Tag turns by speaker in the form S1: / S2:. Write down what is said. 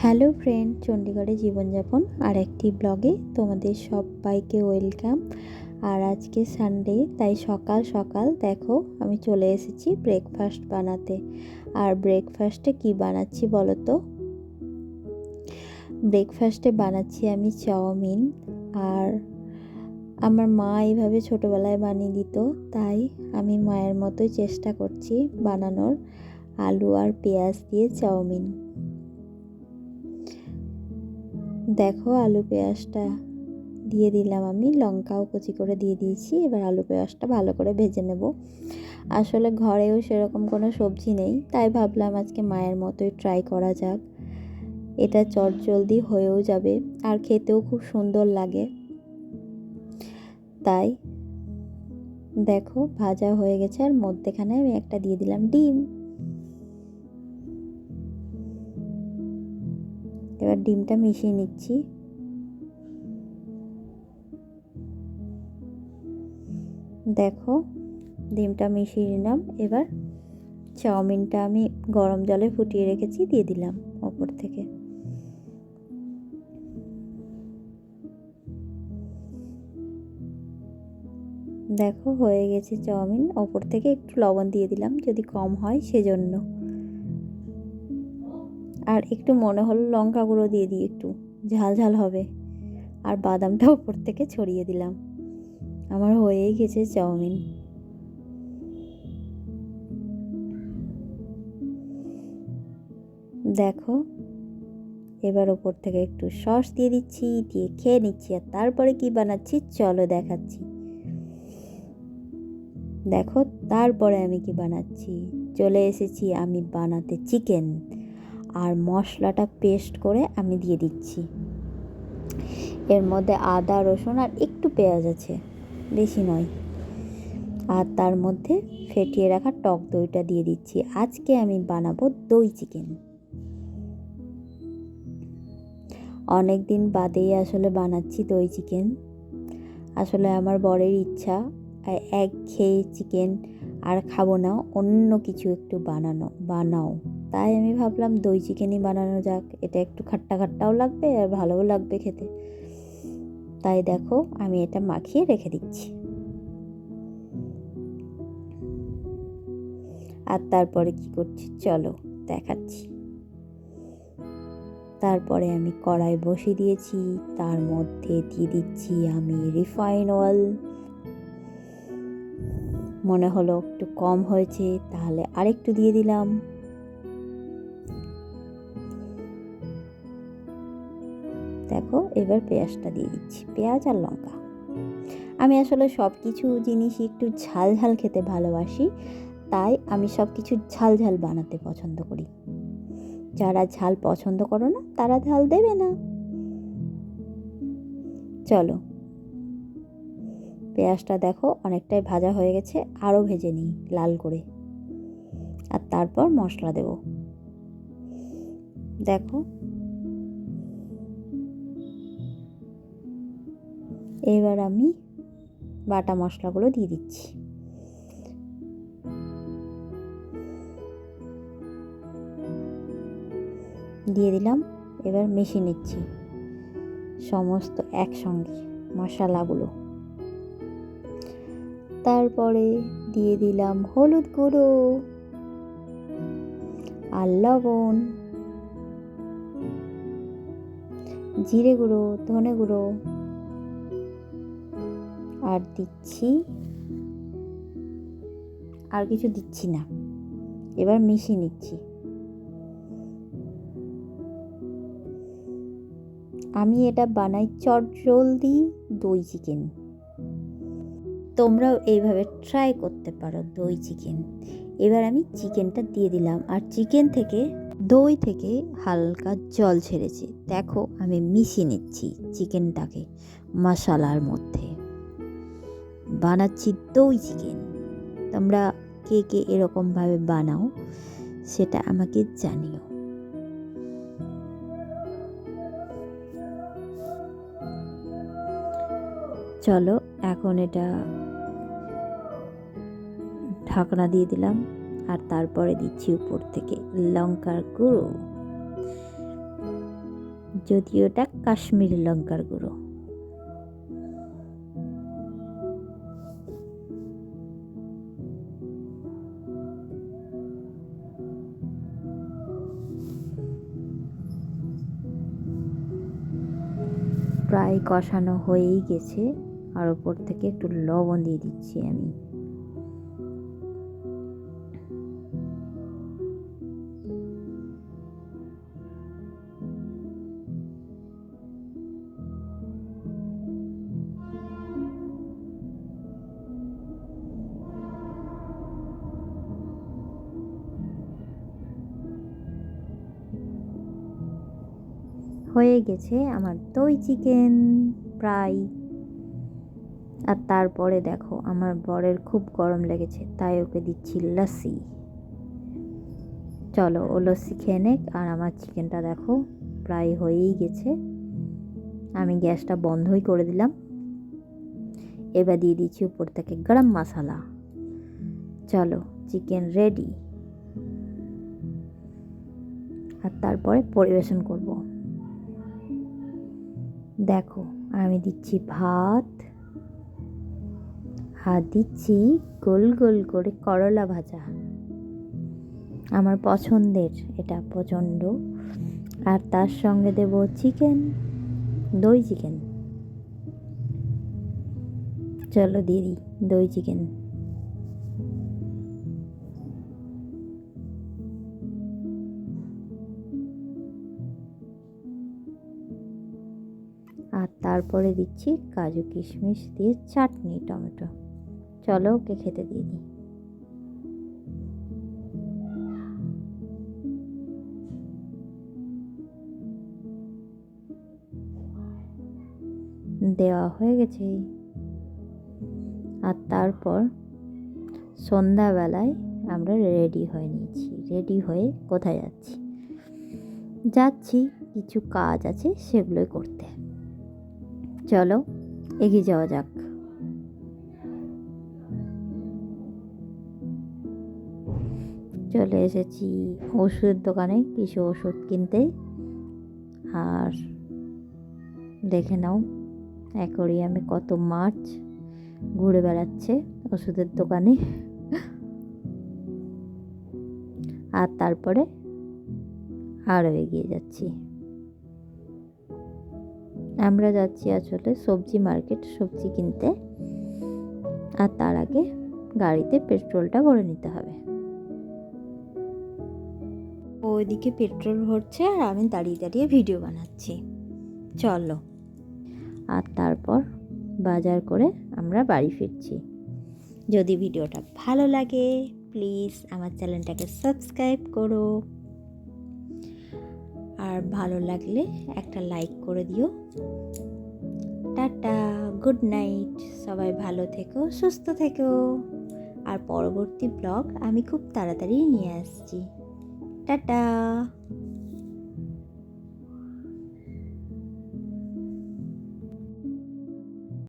S1: Hello friend, চণ্ডীগড়ে জীবনযাপন আর একটি ব্লগে তোমাদের সবাইকে ওয়েলকাম। আর আজকে সানডে, তাই সকাল সকাল দেখো আমি চলে এসেছি ব্রেকফাস্ট বানাতে। আর ব্রেকফাস্টে কি বানাচ্ছি বলো তো? ব্রেকফাস্টে বানাচ্ছি আমি চাউমিন। আর আমার মা এইভাবে ছোটোবেলায় বানিয়ে দিত, তাই আমি মায়ের মতোই চেষ্টা করছি বানানোর আলু আর পেঁয়াজ দিয়ে চাউমিন। দেখো আলু পেঁয়াজটা দিয়ে দিলাম, আমি লঙ্কাও কুচি করে দিয়ে দিয়েছি। এবার আলু পেঁয়াজটা ভালো করে ভেজে নেব। আসলে ঘরেও সেরকম কোনো সবজি নেই, তাই ভাবলাম আজকে মায়ের মতোই ট্রাই করা যাক। এটা চটজলদি হয়েও যাবে আর খেতেও খুব সুন্দর লাগে। তাই দেখো ভাজা হয়ে গেছে, আর মধ্যেখানে আমি একটা দিয়ে দিলাম ডিম। এবার ডিমটা মিশিয়ে নিচ্ছি। দেখো ডিমটা মিশিয়ে নিলাম। এবার চাউমিনটা আমি গরম জলে ফুটিয়ে রেখেছি দিয়ে দিলাম ওপর থেকে। দেখো হয়ে গেছে চাউমিন। ওপর থেকে একটু লবণ দিয়ে দিলাম যদি কম হয় সেজন্য। আর একটু মনে হলো লঙ্কা গুঁড়ো দিয়ে দিই, একটু ঝাল ঝাল হবে। আর বাদামটা ওপর থেকে ছড়িয়ে দিলাম। আমার হয়েই গেছে চাউমিন। দেখো এবার ওপর থেকে একটু সস দিয়ে দিচ্ছি, দিয়ে খেয়ে নিচ্ছি। আর তারপরে কি বানাচ্ছি চলো দেখাচ্ছি। দেখো তারপরে আমি কি বানাচ্ছি, চলে এসেছি আমি বানাতে চিকেন। আর মশলাটা পেস্ট করে আমি দিয়ে দিচ্ছি। এর মধ্যে আদা রসুন আর একটু পেঁয়াজ আছে, বেশি নয়। আর তার মধ্যে ফেটিয়ে রাখা টক দইটা দিয়ে দিচ্ছি। আজকে আমি বানাবো দই চিকেন। অনেক দিন বাদেই আসলে বানাচ্ছি দই চিকেন। আসলে আমার বরের ইচ্ছা একঘেয়ে চিকেন আর খাবো না, অন্য কিছু একটু বানাও। তাই আমি ভাবলাম দই চিকেনই বানানো যাক। এটা একটু খাট্টা খাট্টাও লাগবে আর ভালোও লাগবে খেতে। তাই দেখো আমি এটা মাখিয়ে রেখে দিচ্ছি। আর তারপরে কি করছি চলো দেখাচ্ছি। তারপরে আমি কড়াই বসিয়ে দিয়েছি, তার মধ্যে দিয়ে দিচ্ছি আমি রিফাইন অয়েল। মনে হলো একটু কম হয়েছে, তাহলে আরেকটু দিয়ে দিলাম। দেখো এবার পেঁয়াজটা দিয়ে দিচ্ছি, পেঁয়াজ আর লঙ্কা। আমি আসলে সব কিছু জিনিসই একটু ঝাল ঝাল খেতে ভালোবাসি, তাই আমি সব কিছু ঝাল ঝাল বানাতে পছন্দ করি। যারা ঝাল পছন্দ করো না তারা ঝাল দেবে না। চলো পেঁয়াজটা দেখো অনেকটাই ভাজা হয়ে গেছে, আরও ভেজে নিই লাল করে। আর তারপর মশলা দেব। দেখো এবার আমি বাটা মশলাগুলো দিয়ে দিচ্ছি। দিয়ে দিলাম। এবার মিশিয়ে নিচ্ছি সমস্ত একসঙ্গে মশলাগুলো। তারপরে দিয়ে দিলাম হলুদ গুঁড়ো আর লবণ, জিরে গুঁড়ো, ধনে গুঁড়ো, আর দিচ্ছি আর কিছু দিচ্ছি না। এবার মিশিয়ে নিচ্ছি। আমি এটা বানাই চটজলদি দই চিকেন। তোমরাও এইভাবে ট্রাই করতে পারো দই চিকেন। এবার আমি চিকেনটা দিয়ে দিলাম, আর চিকেন থেকে দই থেকে হালকা জল ছেড়েছে। দেখো আমি মিশিয়ে নিচ্ছি চিকেনটাকে মশলার মধ্যে। বানাচ্ছি দই চিকেন। তোমরা কে কে এরকমভাবে বানাও সেটা আমাকে জানিও। চলো এখন এটা ঢাকনা দিয়ে দিলাম। আর তারপরে দিচ্ছি উপর থেকে লঙ্কার গুঁড়ো। যদিও এটা কাশ্মীরি লঙ্কার গুঁড়ো। প্রায় কষানো হয়েই গেছে, আর ওপর থেকে একটু লবণ দিয়ে দিচ্ছি আমি। হয়ে গেছে আমার দই চিকেন প্রায়। আর তারপরে দেখো আমার বরের খুব গরম লেগেছে, তাই ওকে দিচ্ছি লস্যি। চলো ও লস্যি খেয়ে নেক, আর আমার চিকেনটা দেখো প্রায় হয়েই গেছে। আমি গ্যাসটা বন্ধই করে দিলাম। এবার দিয়ে দিচ্ছি উপর থেকে গরম মশলা। চলো চিকেন রেডি। আর তারপরে পরিবেশন করব। দেখো আমি দিচ্ছি ভাত, আর দিচ্ছি গোল গোল করে করলা ভাজা, আমার পছন্দের এটা প্রচণ্ড। আর তার সঙ্গে দেব চিকেন, দই চিকেন। চলো দিয়ে দিই দই চিকেন। আর তারপরে দিচ্ছি কাজু কিশমিশ দিয়ে চাটনি টমেটো। চলো ওকে খেতে দিয়ে দিই। দেওয়া হয়ে গেছে। আর তারপর সন্ধ্যাবেলায় আমরা রেডি হয়ে নিয়েছি। রেডি হয়ে কোথায় যাচ্ছি? যাচ্ছি কিছু কাজ আছে সেগুলোই করতে। চলো এগিয়ে যাওয়া যাক। চলে এসেছি ওষুধের দোকানে কিছু ওষুধ কিনতে। আর দেখে নাও অ্যাকোরিয়ামে কত মাছ ঘুরে বেড়াচ্ছে ওষুধের দোকানে। আর তারপরে আরও এগিয়ে যাচ্ছি। আমরা যাচ্ছি আসলে সবজি মার্কেট, সবজি কিনতে। আর তার আগে গাড়িতে পেট্রোলটা ভরে নিতে হবে। ওইদিকে পেট্রোল ভরছে আর আমি দাঁড়িয়ে দাঁড়িয়ে ভিডিও বানাচ্ছি। চলো। আর তারপর বাজার করে আমরা বাড়ি ফিরছি। যদি ভিডিওটা ভালো লাগে প্লিজ আমার চ্যানেলটাকে সাবস্ক্রাইব করো, আর ভালো লাগলে একটা লাইক করে দিও। টাটা, গুড নাইট, সবাই ভালো থেকো, সুস্থ থেকো। আর পরবর্তী ব্লগ আমি খুব তাড়াতাড়ি নিয়ে আসছি। টাটা।